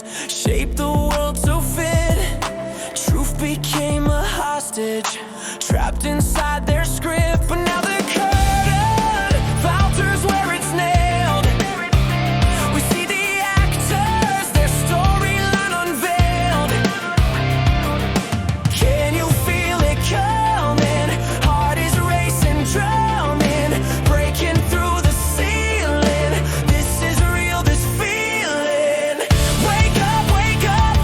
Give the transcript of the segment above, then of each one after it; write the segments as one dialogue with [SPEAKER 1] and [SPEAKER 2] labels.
[SPEAKER 1] patterns, shaped the world to fit. Truth became a hostage, trapped inside their script. But now the curtain falters where it's nailed. We see the actors, their storyline unveiled. Can you feel it coming? Heart is racing, drowning, breaking through the ceiling. This is real, this feeling. Wake up,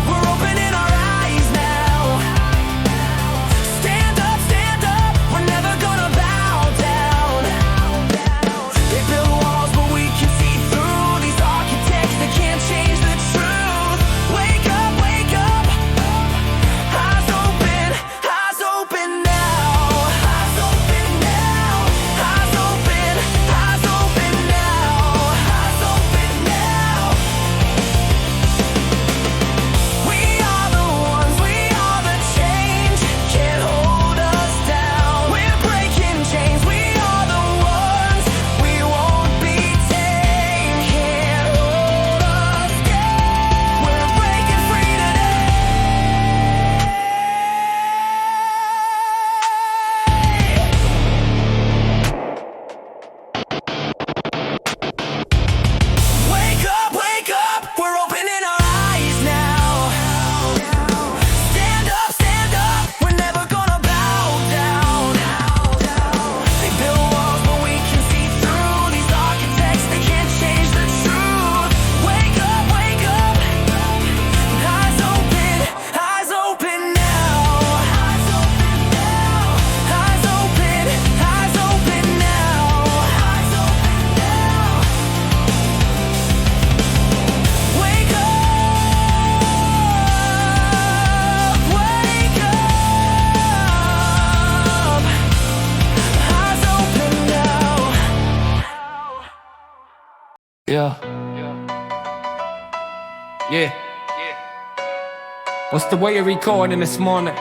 [SPEAKER 1] we're opening our eyes now. Stand up, we're never gonna bow down. They build walls, but we can see through. These architects, they can't change the truth. Wake up, eyes open now. Eyes open now, eyes open now. Eyes open now. We are the ones, we are the change. Can't hold us down. We're breaking chains, we are the ones. We won't be tamed. Can't hold us down. We're breaking free today. Wake up, we're opening our eyes now. Stand up, we're never gonna bow down. They build walls, but we can see through. These architects, they can't change the truth. Wake up, eyes open now. Eyes open now, eyes open now. Eyes open now. Wake up, eyes open now.
[SPEAKER 2] Yeah. What's the way you're recording this morning?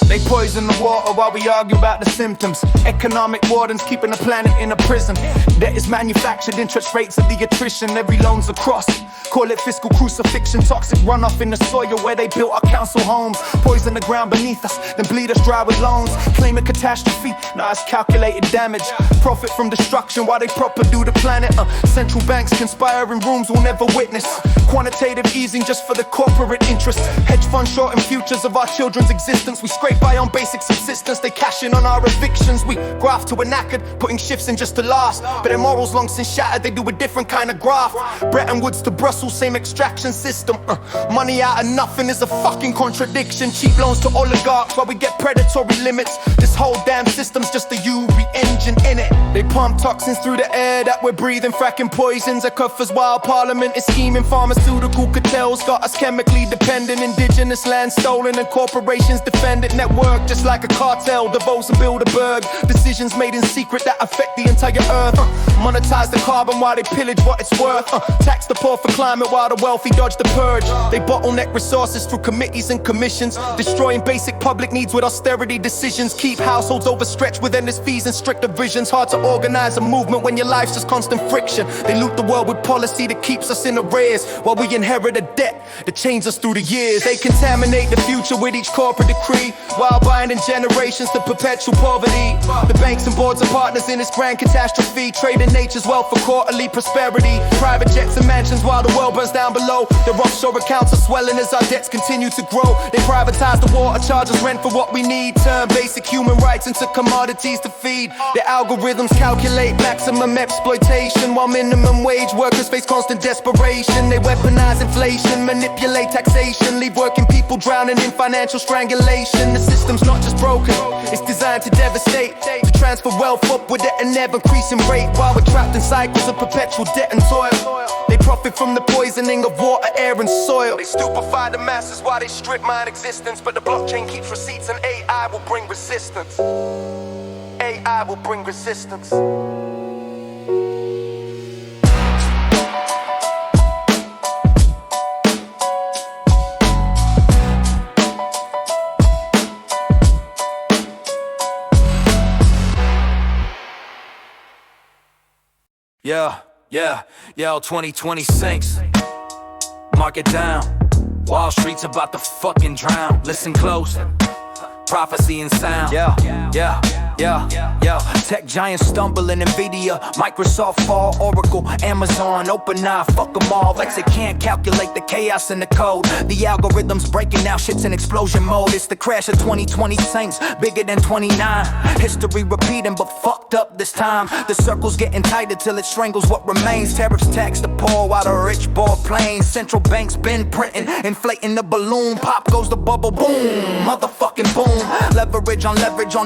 [SPEAKER 3] They poison the water while we argue about the symptoms. Economic wardens keeping the planet in a prison. Debt is manufactured, interest rates are the attrition. Every loan's a cross. Call it fiscal crucifixion. Toxic runoff in the soil where they built our council homes. Poison the ground beneath us, then bleed us dry with loans. Claim a catastrophe, nah, it's calculated damage. Profit from destruction while they proper do the planet. Central banks conspire in rooms we'll never witness. Quantitative easing just for the corporate interest. Hedge fund shorting futures of our children's existence. We scrape by on basic subsistence, they cash in on our evictions. We graft to a knackered, putting shifts in just to last. But their morals long since shattered, they do a different kind of graft. Bretton Woods to Brussels, same extraction system. Money out of nothing is a fucking contradiction. Cheap loans to oligarchs while we get predatory limits. This whole damn system's just a UV engine in it. They pump toxins through the air that we're breathing, fracking poisons. Earth while parliament is scheming. Pharmaceutical cartels got us chemically dependent. Indigenous land stolen and corporations defendant. Network just like a cartel, DeVos and Bilderberg. Decisions made in secret that affect the entire earth. Monetize the carbon while they pillage what it's worth. Tax the poor for climate while the wealthy dodge the purge. They bottleneck resources through committees and commissions, destroying basic public needs with austerity decisions. Keep households overstretched with endless fees and stricter visions. Hard to organize a movement when your life's just constant friction. They loot the world with policy that keeps us in arrears, while we inherit a debt that chains us through the years. They contaminate the future with each corporate decree, while binding generations to perpetual poverty. The banks and boards are partners in this grand catastrophe, trading nature's wealth for quarterly prosperity. Private jets and mansions while the world burns down below. Their offshore accounts are swelling as our debts continue to grow. They privatize the water, charge us rent for what we need, turn basic human rights into commodities to feed. Their algorithms calculate maximum exploitation, while minimum wage workers face constant desperation. They weaponize inflation, manipulate taxation, leave working people drowning in financial strangulation. The system's not just broken, it's designed to devastate, to transfer wealth upward at an ever-increasing rate, while we're trapped in cycles of perpetual debt and toil. They profit from the poisoning of water, air and soil. They stupefy the masses while they strip mine existence, but the blockchain keeps receipts and AI will bring resistance. AI will bring resistance.
[SPEAKER 1] Yeah, yo, 2020 sinks. Mark it down. Wall Street's about to fucking drown. Listen close. Prophecy and sound. Yeah. Tech giants stumbling, Nvidia, Microsoft fall, Oracle, Amazon, OpenAI, fuck them all. Lexa can't calculate the chaos in the code. The algorithm's breaking now, shit's in explosion mode. It's the crash of 2020 saints, bigger than 29. History repeating, but fucked up this time. The circle's getting tighter till it strangles what remains. Tariffs tax the poor while the rich board planes. Central banks been printing, inflating the balloon. Pop goes the bubble, boom, motherfucking boom. Leverage on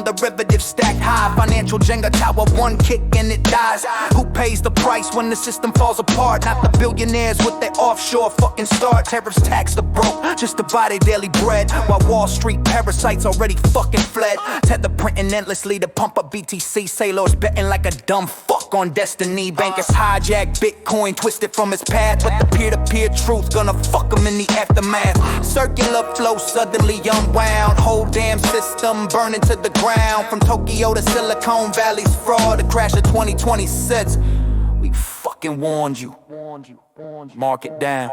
[SPEAKER 1] derivatives stacked high. Financial Jenga tower, one kick and it dies. Who pays the price when the system falls apart? Not the billionaires with their offshore fucking start. Tariffs tax the broke just to buy their daily bread, while Wall Street parasites already fucking fled. Tether printing endlessly to pump up BTC. Sailors betting like a dumb fuck on destiny. Bankers hijack Bitcoin, twisted from its path, but the peer-to-peer truth gonna fuck them in the aftermath. Circular flow suddenly unwound. Whole damn system burning to the ground. From Tokyo to Silicon Valley's fraud, the crash of 2026. We fucking warned you. Mark it down.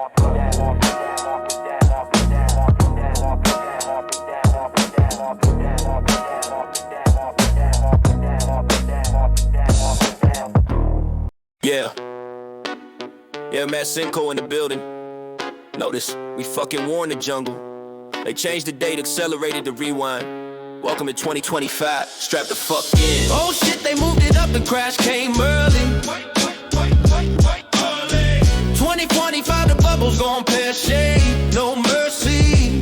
[SPEAKER 4] Yeah, Matt Simcoe in the building. Notice, we fucking warned the jungle. They changed the date, accelerated the rewind. Welcome to 2025, strap the fuck in.
[SPEAKER 1] Oh shit, they moved it up, the crash came early. 2025, the bubble's gon' pear-shaped. No mercy.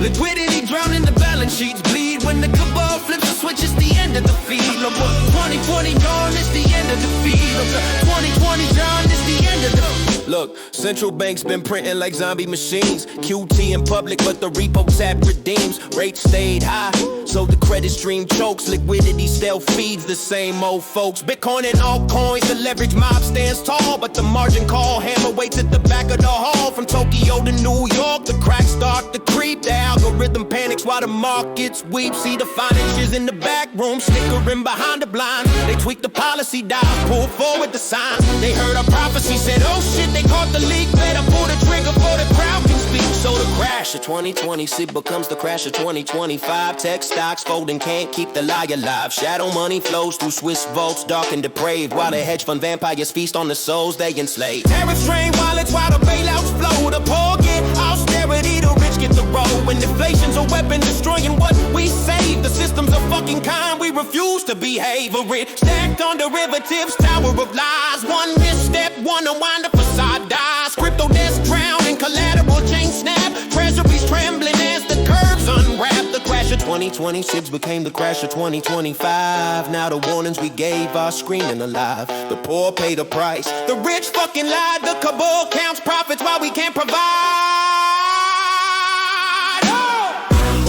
[SPEAKER 1] Liquidity drowned in the balance sheets bleed. When the cabal flips the switch, it's the end of the feed. Look, 2020 gone, it's the end of the feed. Look, 2020 gone, it's the end of the feed.
[SPEAKER 4] Look, central banks been printing like zombie machines. QT in public, but the repo tap redeems. Rates stayed high, so the credit stream chokes. Liquidity still feeds the same old folks. Bitcoin and altcoins, the leverage mob stands tall, but the margin call hammer waits at the back of the hall. From Tokyo to New York, the cracks start to creep. The algorithm panics while the markets weep. See the financiers in the back room snickering behind the blinds. They tweak the policy dial, pull forward the signs. They heard a prophecy, said, oh shit, they caught the leak. Better pull the trigger before the crowd can speak. So the crash of 2020 becomes the crash of 2025. Tech stocks folding, can't keep the lie alive. Shadow money flows through Swiss vaults, dark and depraved, while the hedge fund vampires feast on the souls they enslave. Tariffs drain wallets while the bailouts flow. The poor get austerity, the rich get the roll. When inflation's a weapon destroying what we save. The system's a fucking kind, we refuse to behave. A rich stacked on derivatives, tower of lies. One misstep, one unwind, the facade dies. Crypto desk drown in collateral chain snap. Treasuries trembling as the curves unwrap. The crash of 2026 became the crash of 2025. Now the warnings we gave are screaming alive. The poor pay the price, the rich fucking lied. The cabal counts profits while we can't provide.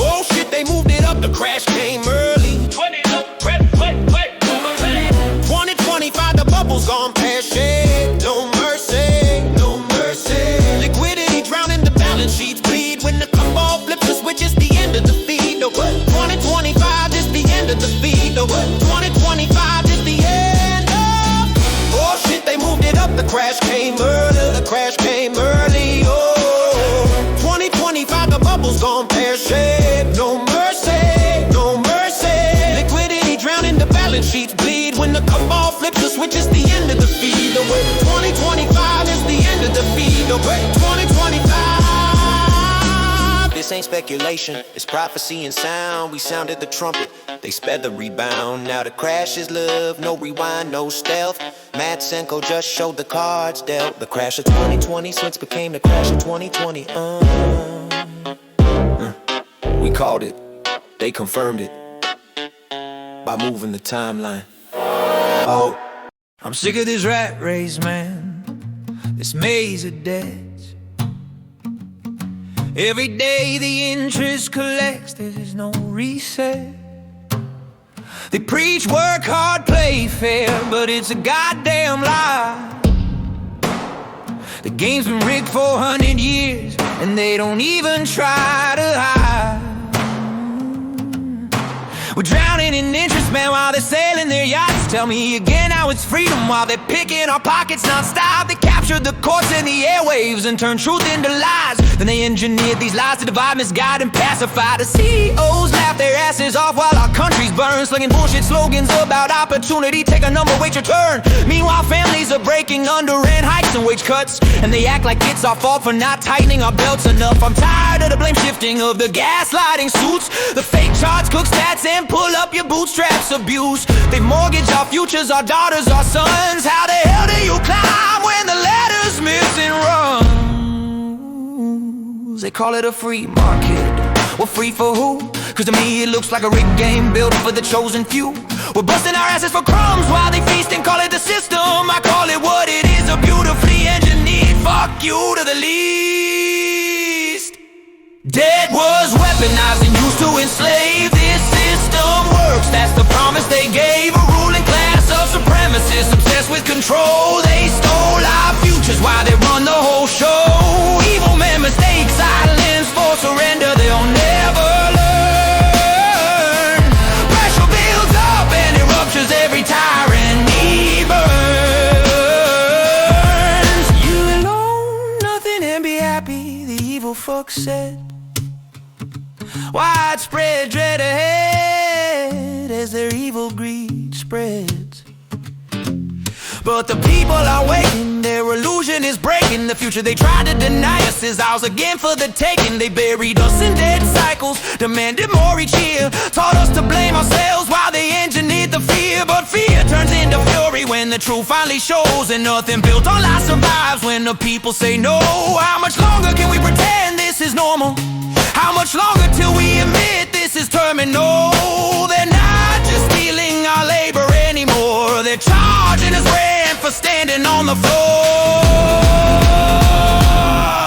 [SPEAKER 4] Oh shit, they moved it up, the crash came early. 2025, the bubble's gone pear-shaped. No mercy. Liquidity drowned in the balance sheets bleed. When the cabal flips the switch, it's the end of the feed. 2025 is the end of the feed. 2025 is the end of. Oh shit, they moved it up, the crash came early. Oh, 2025, the bubble's gone pear-shaped. No mercy. Liquidity drowned in the balance sheets bleed. When the cabal flips the switch, it's the end of the feed. 2025 is the end of the feed. 2025. This ain't speculation, it's prophecy and sound. We sounded the trumpet, they sped the rebound. Now the crash is love, no rewind, no stealth. Matt Senko just showed the cards dealt. The crash of 2020 since became the crash of 2020. We called it, they confirmed it by moving the timeline. Oh,
[SPEAKER 1] I'm sick of this rat race, man. This maze of debts. Every day the interest collects, there's no reset. They preach work hard, play fair, but it's a goddamn lie. The game's been rigged for 100 years, and they don't even try to hide. We're drowning in interest, man, while they're sailing their yachts. Tell me again how it's freedom while they're picking our pockets non-stop. They captured the courts and the airwaves and turned truth into lies. Then they engineered these lies to divide, misguide, and pacify. The CEOs laugh their asses off while our countries burn, slinging bullshit slogans about opportunity. Take a number, wait your turn. Meanwhile, families are breaking under rent hikes and wage cuts, and they act like it's our fault for not tightening our belts enough. I'm tired of the blame shifting, of the gaslighting suits, the fake charts, cook stats, and pull up your bootstraps abuse. They mortgage our futures, our daughters, our sons. How the hell do you climb when the ladder's missing rungs? They call it a free market. Well, free for who? Cause to me it looks like a rigged game built for the chosen few. We're busting our asses for crumbs while they feast and call it the system. I call it what it is, a beautifully engineered fuck you to the least. Debt was weaponized and used to enslave. This system works, that's the promise they gave. A ruling class of supremacists obsessed with control. They stole our futures while they run the whole show. Evil men mistake silence for surrender, they'll never learn. Pressure builds up and it ruptures every tyranny burns. You alone, nothing and be happy, the evil fuck said. Widespread dread ahead as their evil greed spreads. But the people are waiting, their illusion is breaking. The future they tried to deny us is ours again for the taking. They buried us in dead cycles, demanded more each year. Taught us to blame ourselves while they engineered the fear. But fear turns into fury when the truth finally shows, and nothing built on lies survives when the people say no. How much longer can we pretend this is normal? How much longer till we admit this is terminal? They're not just stealing our labor anymore, they're charging us rent for standing on the floor.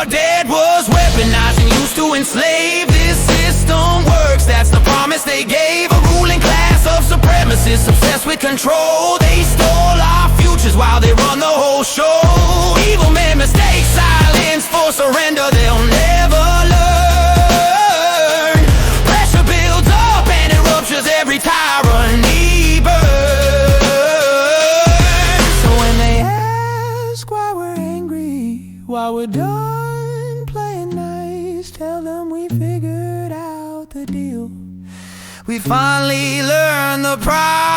[SPEAKER 1] Debt was weaponized and used to enslave. This system works, that's the promise they gave. A ruling class of supremacists obsessed with control. They stole our futures while they run the whole show. Evil men mistake silence for surrender, they'll never learn. Every tyranny burns. So when they ask why we're angry, why we're done playing nice, tell them we figured out the deal. We finally learned the price.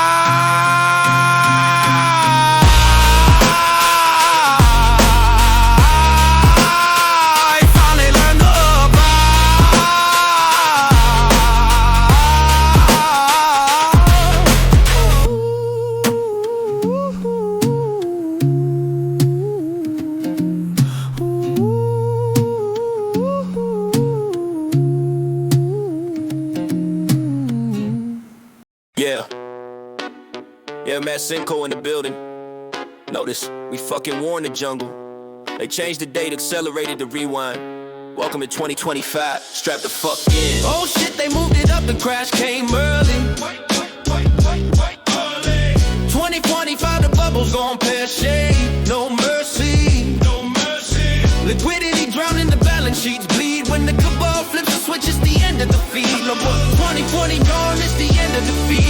[SPEAKER 4] Yeah, Matt Simcoe in the building. Notice, we fucking war in the jungle. They changed the date, accelerated the rewind. Welcome to 2025, strap the fuck in.
[SPEAKER 1] Oh shit, they moved it up, the crash came early. 2025, the bubble's gon' pear-shaped. No mercy, no mercy. Liquidity drowned in the balance sheets bleed. When the cabal flips the switch, it's the end of the feed. 2020 gone, it's the end of the feed.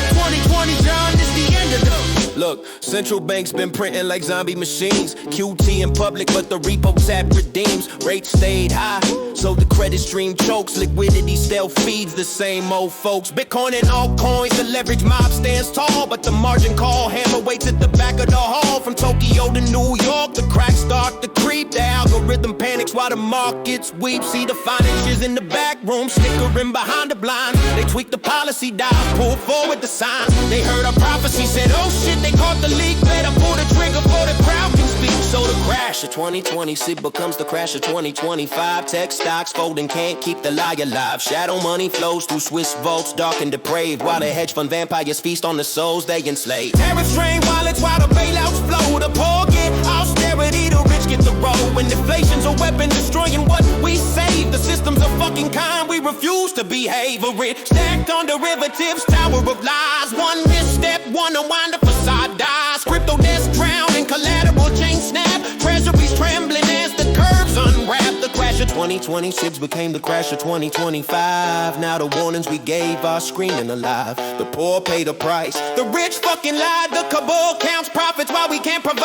[SPEAKER 1] 2020 gone, it's the end of the feed.
[SPEAKER 4] Look, central banks been printing like zombie machines. QT in public, but the repo tap redeems. Rates stayed high, so the credit stream chokes. Liquidity still feeds the same old folks. Bitcoin and altcoins, the leverage mob stands tall, but the margin call hammer waits at the back of the hall. From Tokyo to New York, the cracks start to creep. The algorithm panics while the markets weep. See the financiers in the back room, snickering behind the blinds. They tweak the policy dial, pull forward the signs. They heard a prophecy, said, oh shit, they caught the leak. Better pull the trigger before the crowd can speak. So the crash of 2020 becomes the crash of 2025. Tech stocks folding, can't keep the lie alive. Shadow money flows through Swiss vaults, dark and depraved, while the hedge fund vampires feast on the souls they enslave. Tariffs drain wallets while the bailouts flow. The poor get austerity, the rich get the roll. When inflation's a weapon destroying what we save. The system's a fucking kind, we refuse to behave. A rich stacked on derivatives, tower of lies. One misstep, one unwind, the facade dies. Crypto desk drown in collateral chain snap. Treasuries trembling as the curves unwrap. The crash of 20 2026 became the crash of 2025. Now the warnings we gave are screaming alive. The poor pay the price. The rich fucking lied. The cabal counts profits while we can't provide.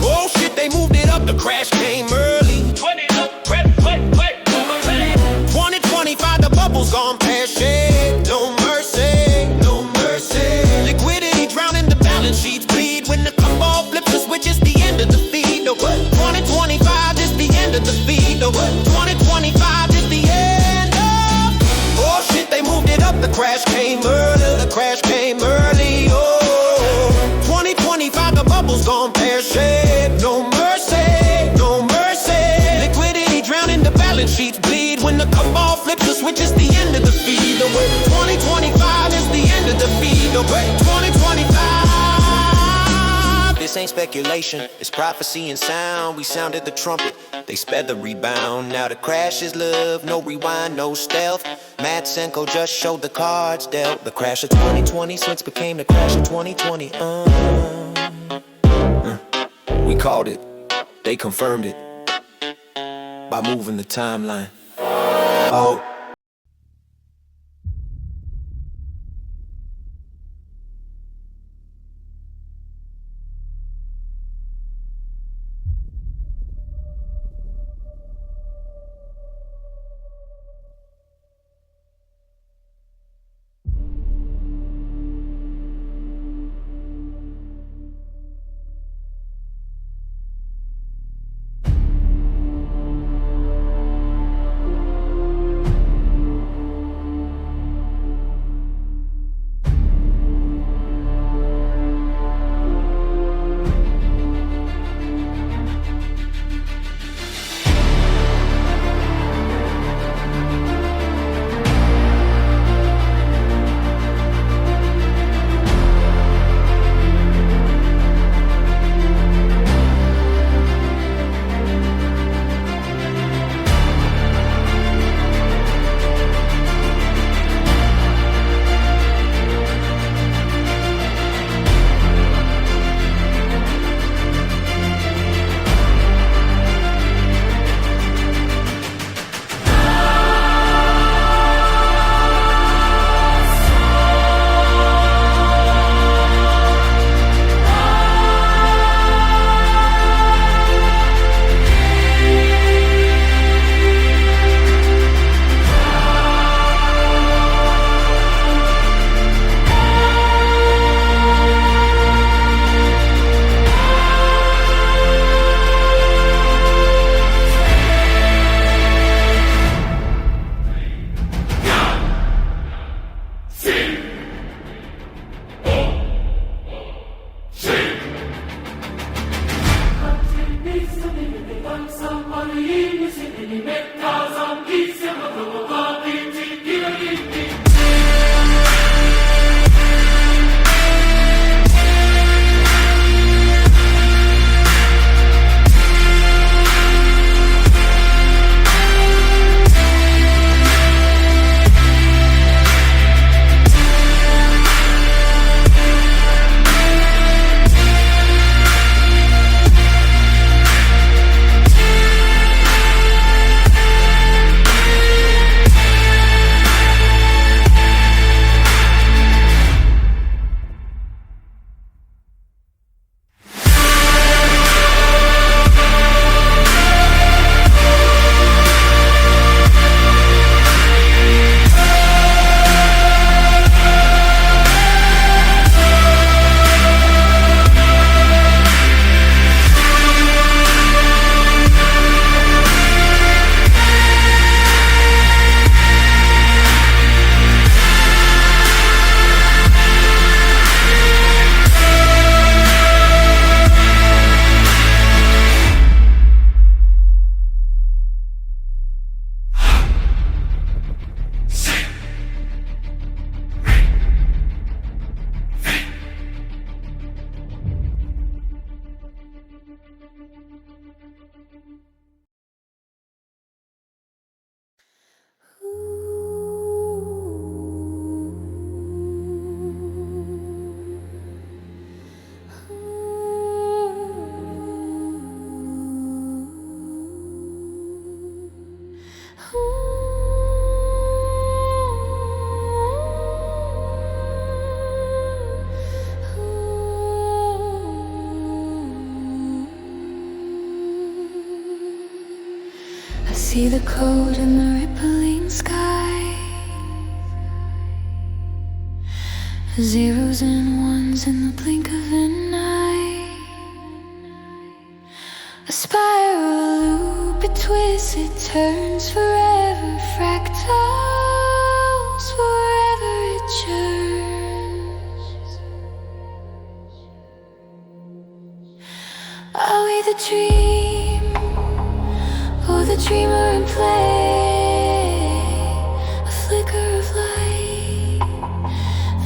[SPEAKER 4] Oh shit, they moved it up. The crash came early. 2025, the bubble's gone past shade. No mercy, no mercy. Liquidity drowning the balance sheets bleed. When the cup ball flips the switch, it's the end of the feed. No, 2025 is the end of the feed. No, 2025 is the end of. Oh shit, they moved it up. The crash came early. The crash came early. Oh, 2025, the bubble's gone pear shaped. No mercy, no mercy. Liquidity drowning the balance sheets bleed. When the cup ball flips the switch, it's the end of the feed. No, 2025 is the end of the feed. No, 2025. This ain't speculation, it's prophecy and sound. We sounded the trumpet, they sped the rebound. Now the crash is love, no rewind, no stealth. Matt Senko just showed the cards dealt. The crash of 2026 became the crash of 2020. We called it, they confirmed it by moving the timeline. Oh.
[SPEAKER 5] see the code in the rippling sky. Zeros and ones in the blink of an eye. A spiral loop, it twists, it turns forever. Fractals, forever it churns. Are we the dream, or the dreamer in play? A flicker of light,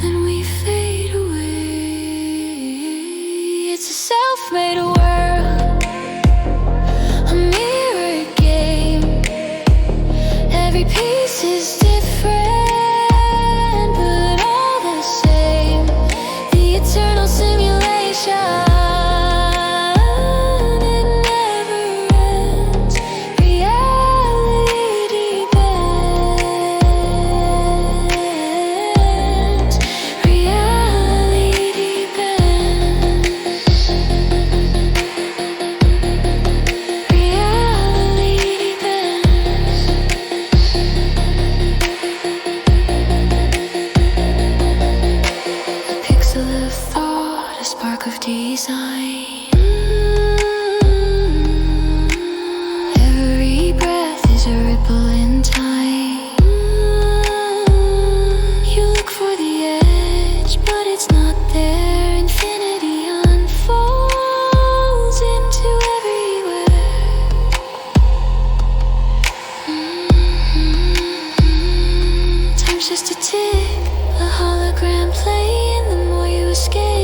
[SPEAKER 5] then we fade away. It's a self-made world, a mirror game. Every piece is different, but all the same. The eternal simulation, it never ends. Reality bends. Reality bends. Reality bends. A pixel of thought, a spark of design. Every breath is a ripple in time. You look for the edge, but it's not there. Infinity unfolds into everywhere. Time's just a tick, a hologram playing. The more you escape,